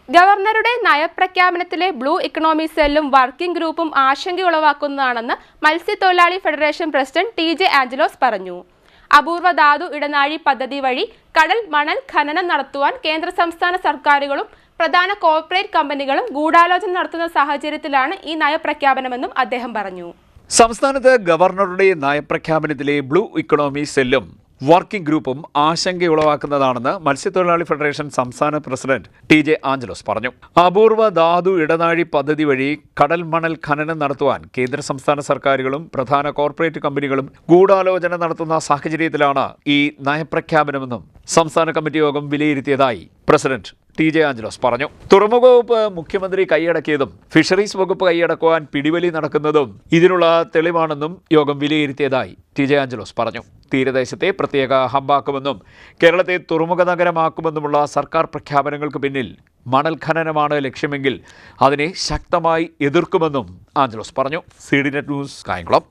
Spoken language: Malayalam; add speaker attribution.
Speaker 1: ഗവർണറുടെ നയപ്രഖ്യാപനത്തിലെ ബ്ലൂ ഇക്കണോമി സെല്ലും വർക്കിംഗ് ഗ്രൂപ്പും ആശങ്കയുളവാക്കുന്നതാണെന്ന് മത്സ്യത്തൊഴിലാളി ഫെഡറേഷൻ പ്രസിഡന്റ് ടി.ജെ. ആഞ്ചലോസ് പറഞ്ഞു. അപൂർവ ധാതു ഇടനാഴി പദ്ധതി വഴി കടൽ മണൽ ഖനനം നടത്തുവാൻ കേന്ദ്ര സംസ്ഥാന സർക്കാരുകളും പ്രധാന കോർപ്പറേറ്റ് കമ്പനികളും ഗൂഢാലോചന നടത്തുന്ന സാഹചര്യത്തിലാണ് ഈ നയപ്രഖ്യാപനമെന്നും അദ്ദേഹം പറഞ്ഞു.
Speaker 2: സംസ്ഥാനത്ത് ഗവർണറുടെ നയപ്രഖ്യാപനത്തിലെ ബ്ലൂ ഇക്കണോമി സെല്ലും വർക്കിംഗ് ഗ്രൂപ്പും ആശങ്കയുളവാക്കുന്നതാണെന്ന് മത്സ്യത്തൊഴിലാളി ഫെഡറേഷൻ സംസ്ഥാന പ്രസിഡന്റ് ടി.ജെ. ആഞ്ചലോസ് പറഞ്ഞു. അപൂർവ ധാതു ഇടനാഴി പദ്ധതി വഴി കടൽ മണൽ ഖനനം നടത്തുവാൻ കേന്ദ്ര സംസ്ഥാന സർക്കാരുകളും പ്രധാന കോർപ്പറേറ്റ് കമ്പനികളും ഗൂഢാലോചന നടത്തുന്ന സാഹചര്യത്തിലാണ് ഈ നയപ്രഖ്യാപനമെന്നും സംസ്ഥാന കമ്മിറ്റി യോഗം വിലയിരുത്തിയതായി പ്രസിഡന്റ് ടി.ജെ. ആഞ്ചലോസ് പറഞ്ഞു. തുറമുഖ വകുപ്പ് മുഖ്യമന്ത്രി കൈയടക്കിയതും ഫിഷറീസ് വകുപ്പ് കൈയടക്കുവാൻ പിടിവലി നടക്കുന്നതും ഇതിനുള്ള തെളിവാണെന്നും യോഗം വിലയിരുത്തിയതായി ടി.ജെ. ആഞ്ചലോസ് പറഞ്ഞു. തീരദേശത്തെ പ്രത്യേക ഹബ്ബാക്കുമെന്നും കേരളത്തെ തുറമുഖ നഗരമാക്കുമെന്നുമുള്ള സർക്കാർ പ്രഖ്യാപനങ്ങൾക്ക് പിന്നിൽ മണൽ ഖനനമാണ് ലക്ഷ്യമെങ്കിൽ അതിനെ ശക്തമായി എതിർക്കുമെന്നും ആഞ്ചലോസ് പറഞ്ഞു. CDNet news, Kayamkulam.